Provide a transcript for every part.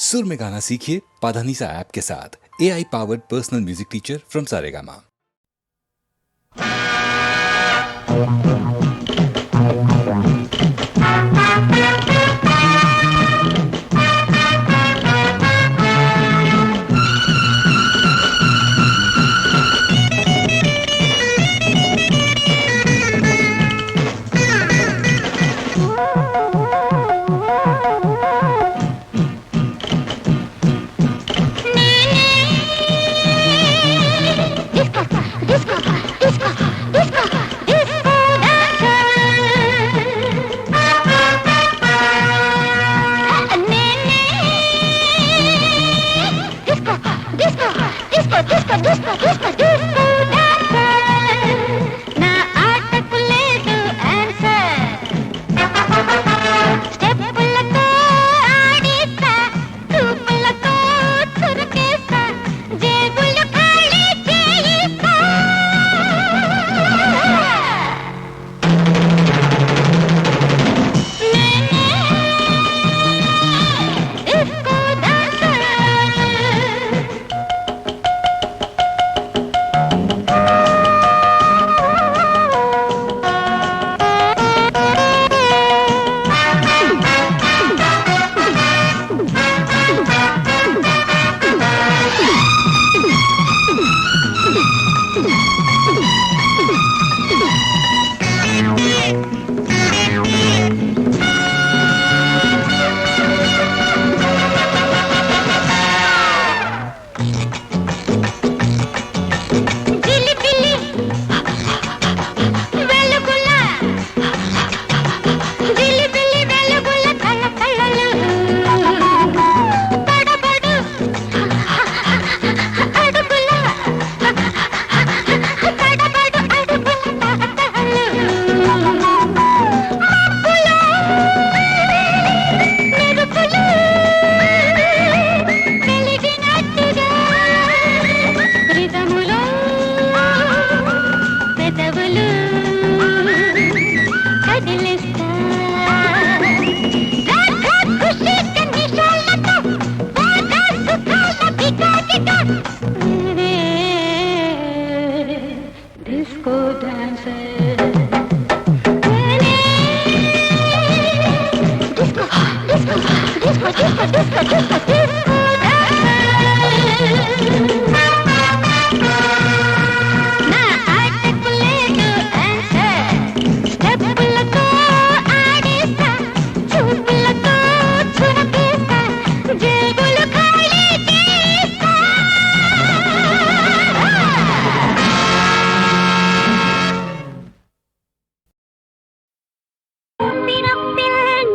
सुर में गाना सीखिए पाधानीसा ऐप के साथ। AI powered personal music teacher from Saregama.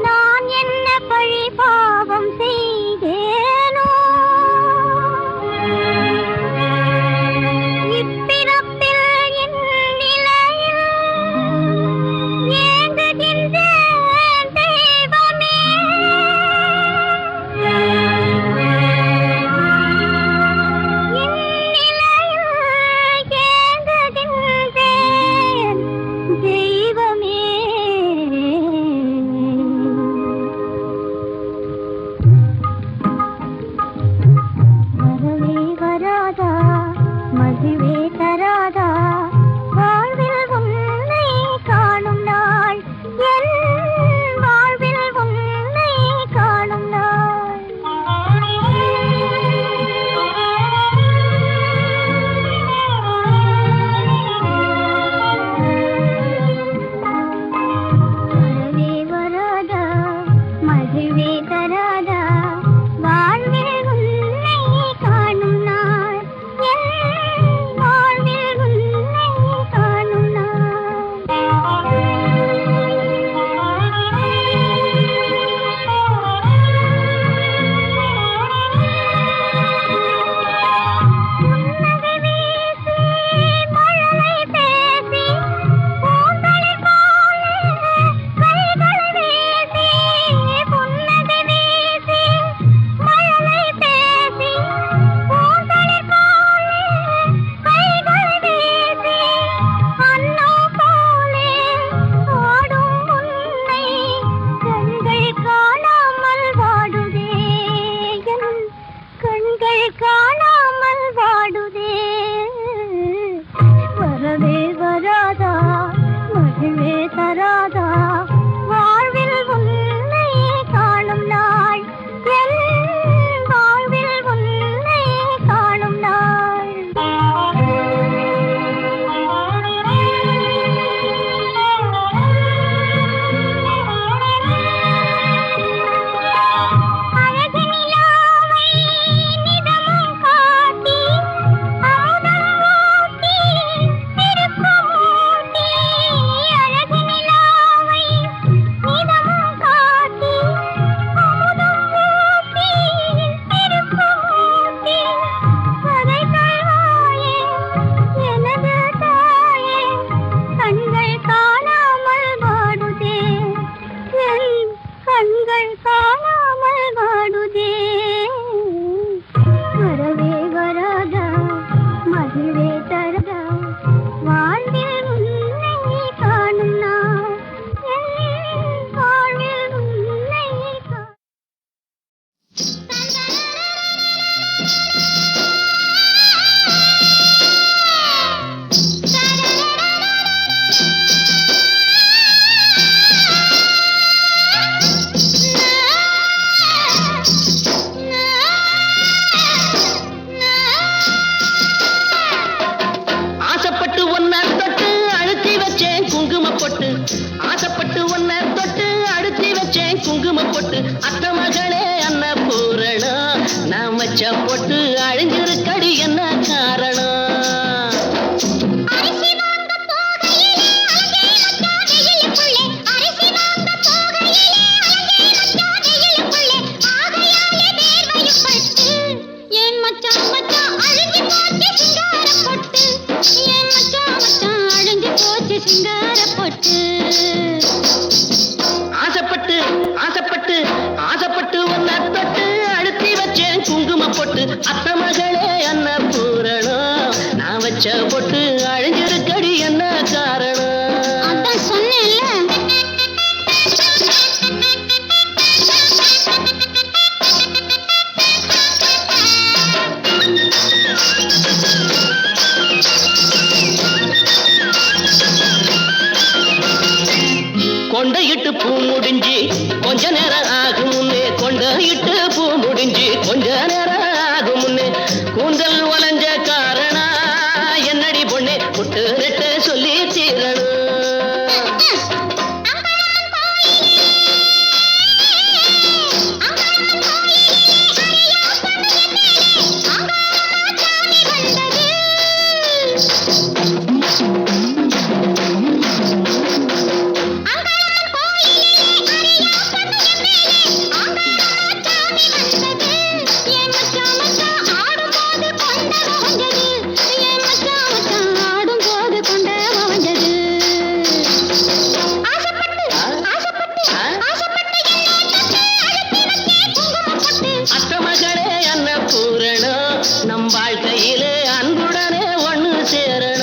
நான் என்ன பழி பாவம் செய்தேன் வச்ச பொட்டு அழிஞ்சிருக்கடி என்ன காரணம்? ஆசைப்பட்டு ஆசைப்பட்டு ஆசைப்பட்டு ஒன்ன தொட்டு அழுத்தி வச்சேன் குங்கும பொட்டு அத்த மகளே என்ன பூரணம் நான் வச்ச பொட்டு அழிஞ்சிருக்கடி என்ன காரணம்? சொன்னேன்ல கொண்டையிட்டு பூ முடிஞ்சு கொஞ்ச நேரம் ஆகும் முன்னே கொண்டையிட்டு பூ முடிஞ்சு கொஞ்ச நேரம் ஆகும் முன்னே கூந்தல் வளைஞ்ச காரணா என்னடி பொண்ணே புட்டு ரெட்டு சொல்லி தீரணும். நம் வாழ்க்கையிலே அன்புடனே ஒண்ணு சேரணும்.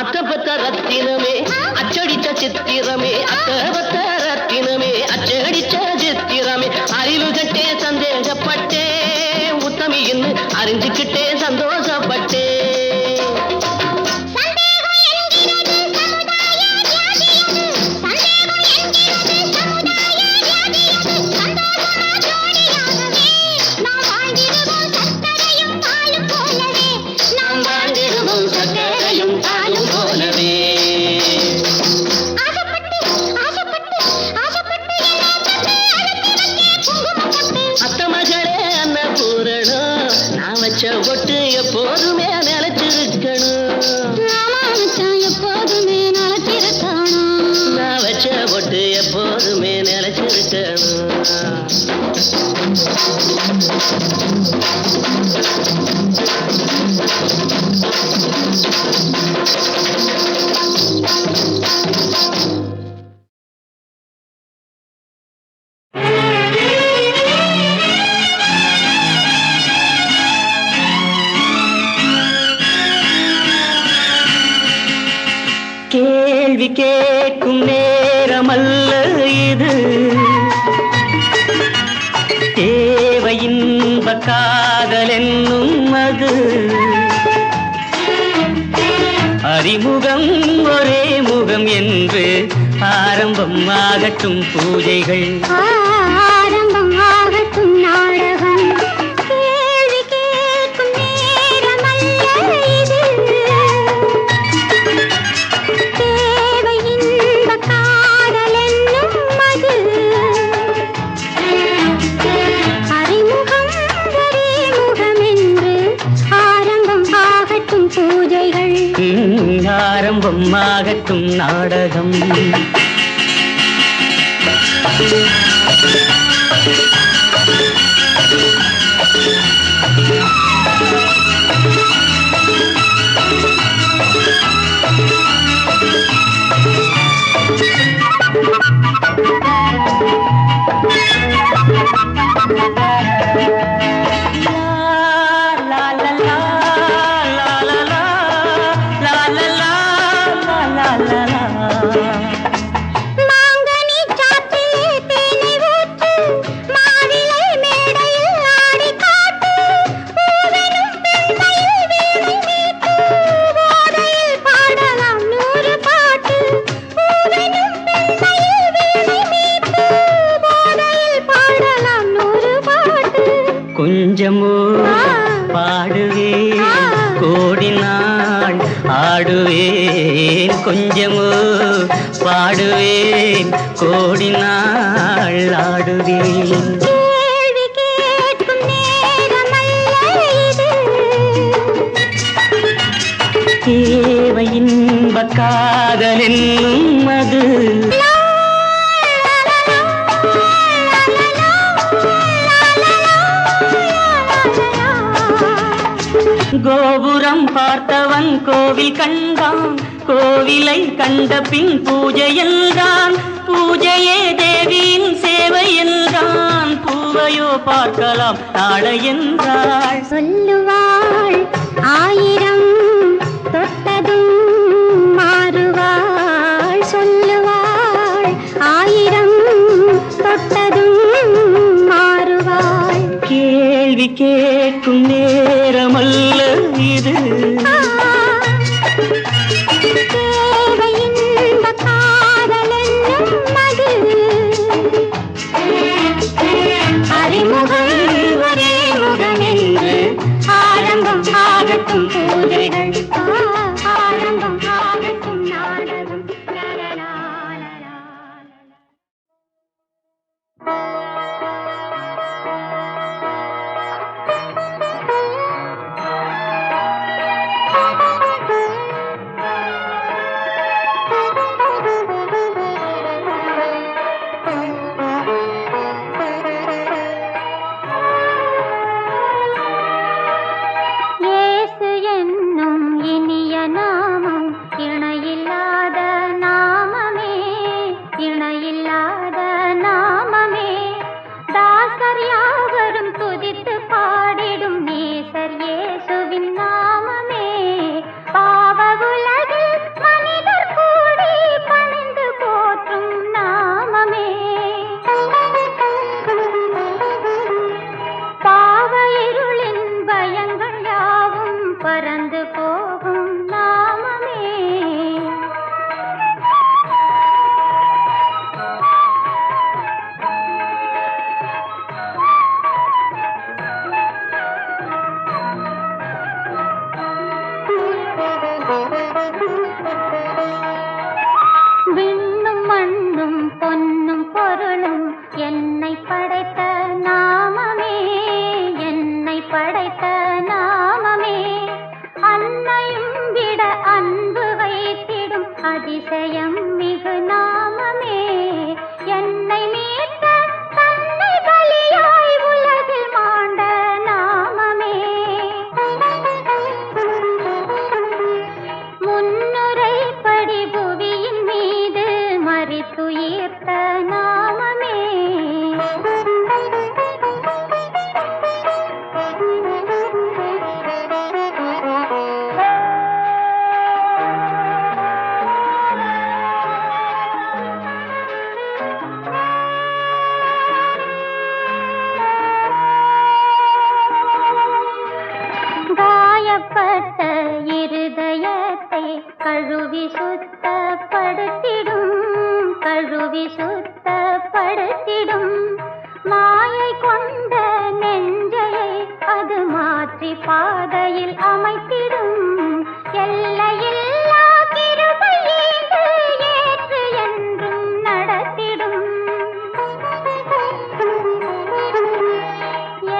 அத்தப்பத்த ரத்தினமே அச்சடித்த சித்திரமே அத்தப்பத்த ரத்தினமே அச்சடித்த சித்திரமே அறிவு கட்டே சந்தேகப்பட்டே உத்தமின்னு அறிஞ்சுக்கிட்டே சந்தோஷப்பட்டே. பொட்டு எப்போதுமே நிலைச்சிருக்கணும். எப்போதுமே நிலைச்சிருக்கணும். நான் வச்ச பொட்டு எப்போதுமே நிலைச்சிருக்கணும். கேள்வி கேட்கும் நேரமல்ல இது தேவை இன்ப காதல் என்னும் அது அறிமுகம் ஒரே முகம் என்று ஆரம்பம் ஆகட்டும் பூஜைகள் ஆரம்பம் ஆகட்டும் நாடகம் கேள்வி கேட்கும் நேரமல்ல இது தேவை இன்ப காதல் என்னும் அது அறிமுகம் ஒரே முகம் என்று ஆரம்பம் ஆகட்டும் பூஜைகள் ஆரம்பம் ஆகட்டும் நாடகம். மாங்கனி சாற்றிலே தேனை ஊற்று மாவிலை மேல் கொஞ்சமோ பாடுவேன் கோடி நாள் ஆடுவேன் கொஞ்சமோ பாடுவேன் கோடி நாள் ஆடுவேன் கேள்வி கேட்கும் நேரமல்ல இது தேவை இன்ப காதல் என்னும் அது கோபுரம் பார்த்தவன் கோவில் கண்டான் கோவிலை கண்ட பின் பூஜை என்றான் பூஜையே தேவியின் சேவை என்றான் பூவையோ பார்க்கலாம் நாளை என்றாள் சொல்லுவாள் ஆயிரம் தொட்டதும் மாறுவாள் சொல்லுவாள் ஆயிரம் தொட்டதும் மாறுவாள் கேள்வி கேட்கும் நேரமல்ல இது தேவை இன்ப காதல் என்னும் அது அறிமுகம் ஒரே முகம் என்று ஆரம்பம் ஆகட்டும் பூஜைகள் ஆரம்பம் ஆகட்டும் நாடகம் லலலாலலா. இயேசு என்னும் இனிய நாமம் இணையில்லாத நாமமே இணையில்லாத நாமமே தாசர் யாவரும் துதித்து பாடிடும் நேசர் இயேசுவின் நாமமே பாவ உலகில் மனிதர் கூடி பணிந்து போற்றும் நாமமே பாவ இருளின் பயங்கள் யாவும் பறந்து போகும் நாமமே விண்ணும் மண்ணும் பொன்னும் பொருளும் என்னை படைத்த நாமமே என்னை படைத்த நாமமே அன்னையும் விட அன்பு வைத்திடும் அதிசயம் மிகு நாமமே என்னை மீட்ட தன்னை பலியாய் உலகில் மாண்ட நாமமே முன்னுரைப்படி புவியின் மீது மரித்துயிர்த்த நாமமே காயப்பட்ட இருதயத்தை கழுவி சுத்தப்படுத்திடும் கழுவி சுத்தப்படுத்திடும் மாயை கொண்ட நெஞ்சையை அது மாற்றி பாதையில் அமைத்திடும் எல்லையில்லா கிருபை ஈந்து ஏற்று என்றும் நடத்திடும்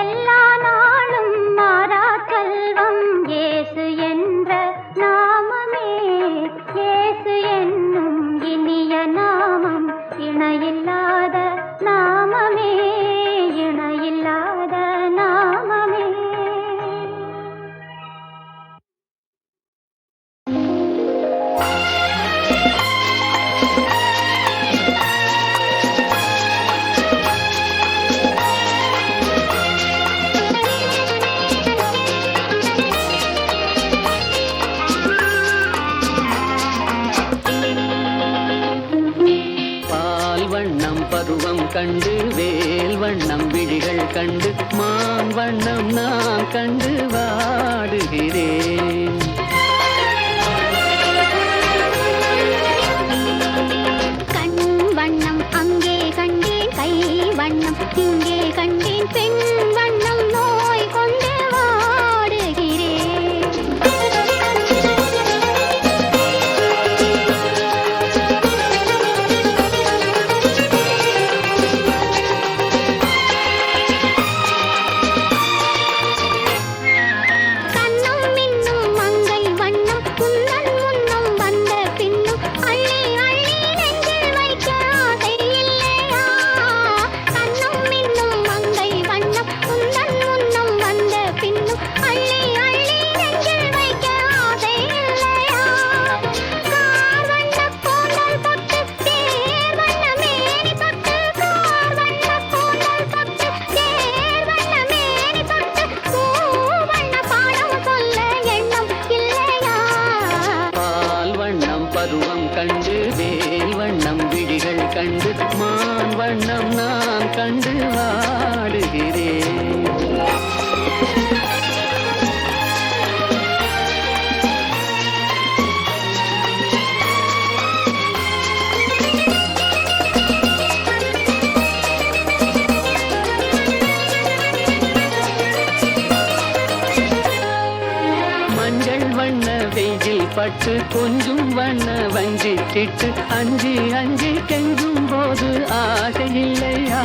எல்லா நாளும் மாறா செல்வம் இயேசு என்ற நாமமே இயேசு என்னும் இனிய நாமம் இணையில்லாத நாமமே இணையில்லாத நாமமே பால் வண்ணம் பருவம் கண்டு வேல் வண்ணம் விழிகள் கண்டு மான் வண்ணம் நான் கண்டு வாடுகிறேன் கண் வண்ணம் அங்கே கண்டேன் கை வண்ணம் இங்கே கண்டேன் பெண் வண்ணம் நோ வண்ணம் நான் கண்டு வாடுகிறேன். மஞ்சள் வண்ண வெயில் பட்டு கொஞ்சம் வண்ண வஞ்சிட்டு அஞ்சி அஞ்சி கெஞ்சும் போது ஆசை இல்லையா?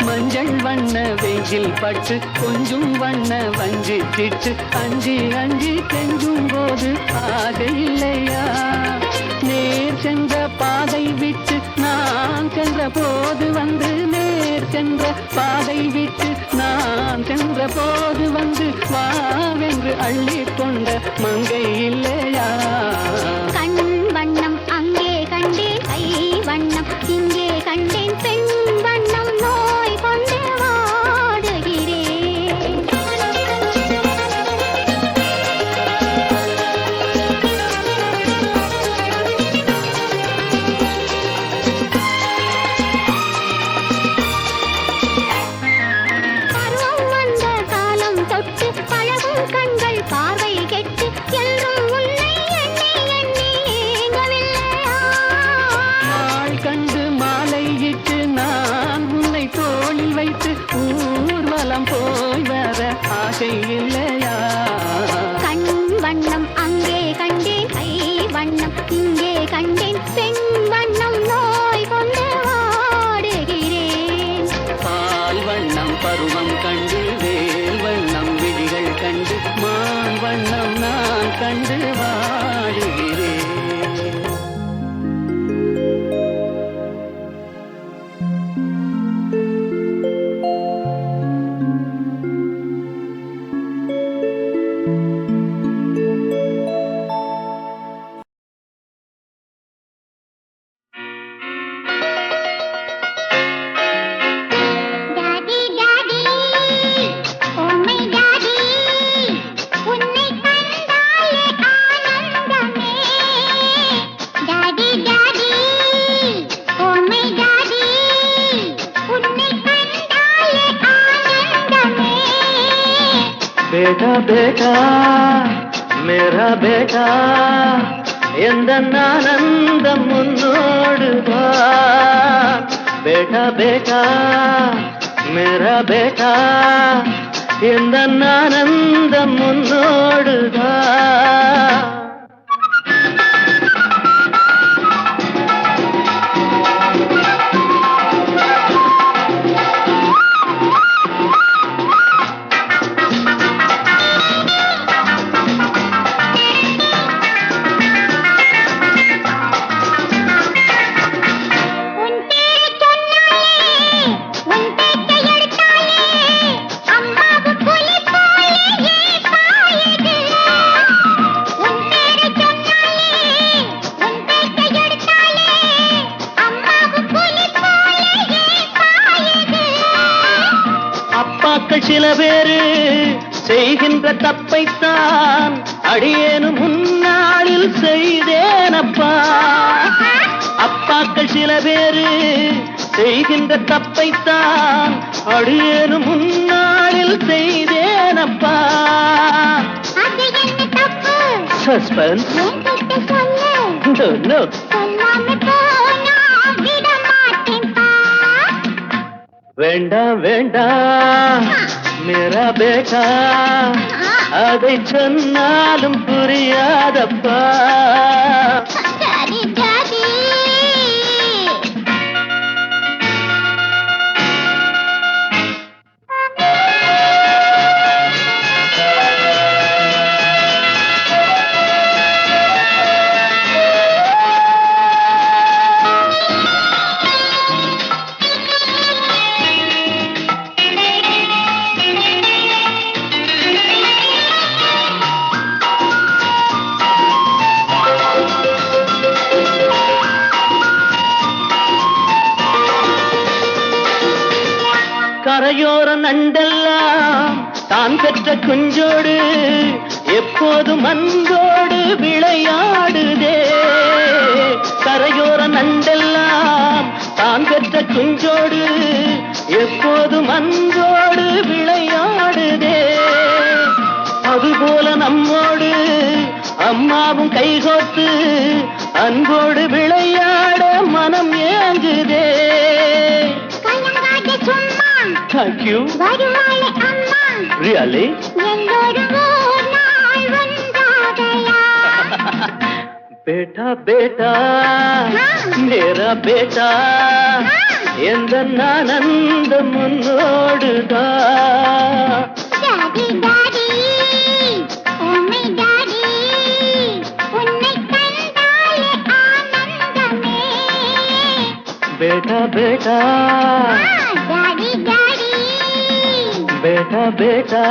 மஞ்சள் வண்ண வெயில் பட்டு கொஞ்சம் வண்ண வஞ்சிட்டு அஞ்சி அஞ்சி கெஞ்சும் போது ஆசை இல்லையா? நேர் சென்ற பாதை விட்டு நான் சென்ற போது வந்து நேர் சென்ற பாதை விட்டு நான் சென்ற போது வந்து வாவென்று அள்ளி கொண்ட மங்கை இல்லையா? கண் வண்ணம் அங்கே கண்டேன், கை வண்ணம் இங்கே கண்டேன், பெண் வண்ணம் நோய் கொண்டு வாடுகிறேன். பருவம் வந்த காலம் தொட்டு பழகும் கண்கள் பார்வை கெட்டு என்றும் உன்னை எண்ணி எண்ணி ஏங்கவில்லையா? நாள் கண்டு மாலையிட்டு நான் உன்னை தோளில் வைத்து ஊர்வலம் போய் வர ஆசை இல்லையா? கண் வண்ணம் அங்கே கண்டேன், கை வண்ணம் இங்கே கண்டேன், பெண் வண்ணம் நோய் கொண்டு வாடுகிறேன். பால் வண்ணம் பருவம் கண்டு வேல் வண்ணம் விழிகள் கண்டு மான் வண்ணம் நான் கண்டு வாடுகிறேன். Daddy daddy oh my daddy உன்னை கண்டாலே ஆனந்தமே. Daddy daddy oh my daddy உன்னை கண்டாலே ஆனந்தமே. बेटा बेटा मेरा बेटा எந்த ஆனந்தம் முன்னோடுவா. बेटा बेटा मेरा बेटा எந்த ஆனந்தம் முன்னோடுவா. உன் பேரை சொன்னாலே உன் பேச்சை எடுத்தாலே அம்மாவு புலி போலே பாயுது. உன் பேரை சொன்னாலே உன் பேச்சை எடுத்தாலே அம்மாவு புலி போலே பாயுது. அப்பாக்கள் சில பேரு செய்கின்ற தப்பைத்தான் அடியேனும் முன்னாளில் செய்தேனப்பா. அப்பாக்கள் சில பேரு செய்கின்ற தப்பைத்தான் அடியேனும் முன்னாளில் செய்தேனப்பா. அது என்ன தப்பு? சஸ்பென்ஸ் என்கிட்ட சொல்லு. சொல்லாம போனா விட மாட்டேன்பா. வேண்டாம் வேண்டாம் மேரா பேட்டா அதை சொன்னாலும் புரியாதப்பா. டாடி டாடி கரையோர நண்டெல்லாம் தான் பெற்ற குஞ்சோடு எப்போதும் அன்போடு விளையாடுதே. கரையோர நண்டெல்லாம் தான் பெற்ற குஞ்சோடு எப்போதும் அன்போடு விளையாடுதே. அதுபோல நம்மோடு அம்மாவும் கைகோத்து அன்போடு விளையாட மனம் ஏங்குதே. Thank you. Really? बेटा बेटा मेरा बेटा எந்த ஆனந்த முன்னோடுதா. बेटा बेटा बेटा बेटा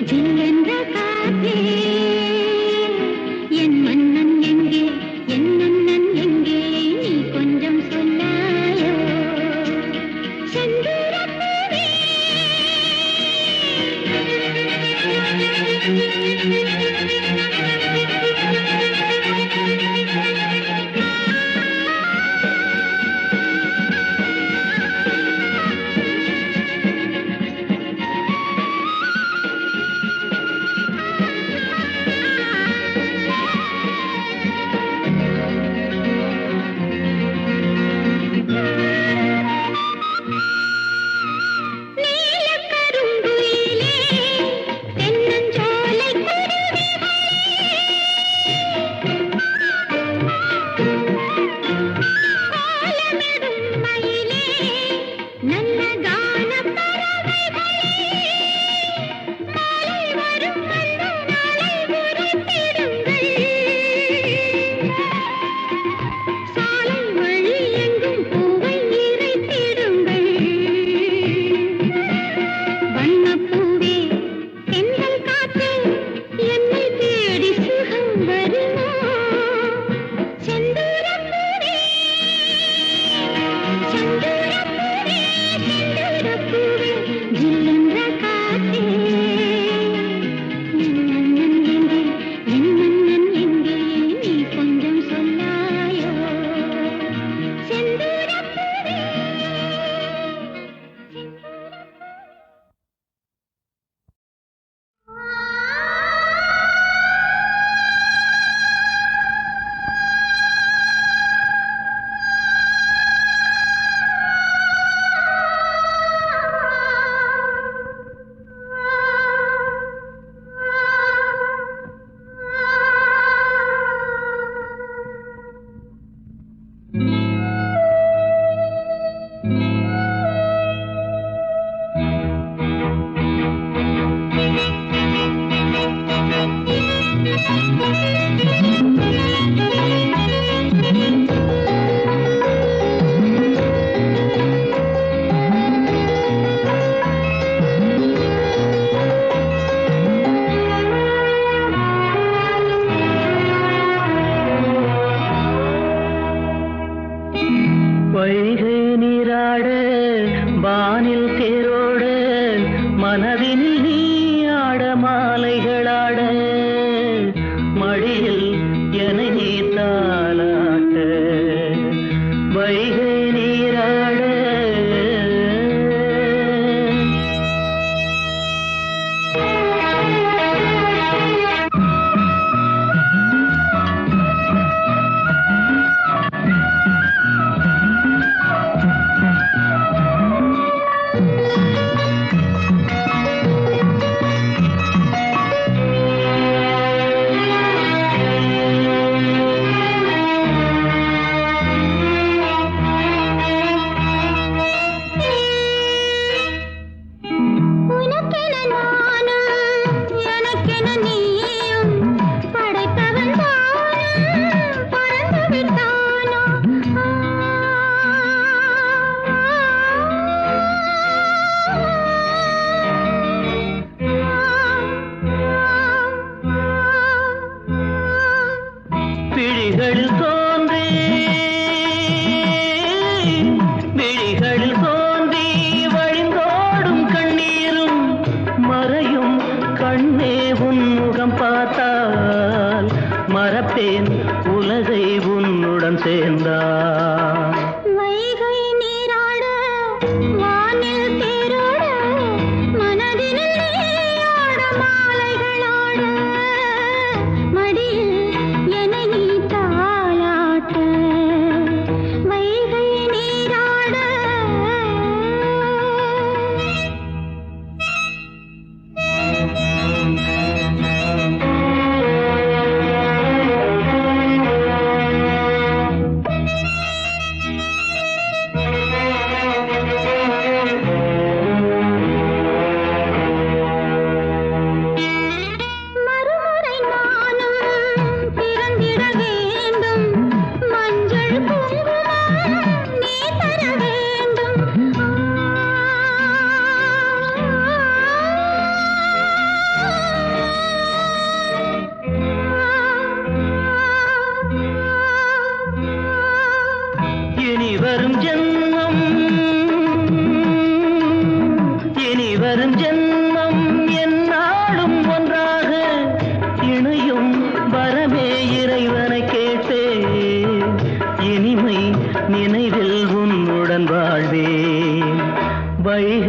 சில்லென்ற காற்றே என் மன்னன் எங்கே என் மன்னன் எங்கே நீ கொஞ்சம் சொல்லாயோ செந்தூரப்பூவே வைகை நீராட வானில் தேரோட மனதினில் நீயாட மாலைகளாட மடியில் என நீ தாலாட்ட வைகை நீராட விழிகளில் தோன்றி வழிந்தோடும் கண்ணீரும் மறையும் கண்ணே உன் முகம் பார்த்தால் மறப்பேன் உலகை உன்னுடன் சேர்ந்தால் வைகை நீராட வானில் தேரோட மனதில் நீயாட மாலைகளாட மடியில் என்னை நீ தாலாட்ட வைகை நீராட என்னாலும் ஒன்றாக இணையும் வரமே இறைவனை கேட்டே இனிமை நினைவில் உன்னுடன் வாழ்வே வைகை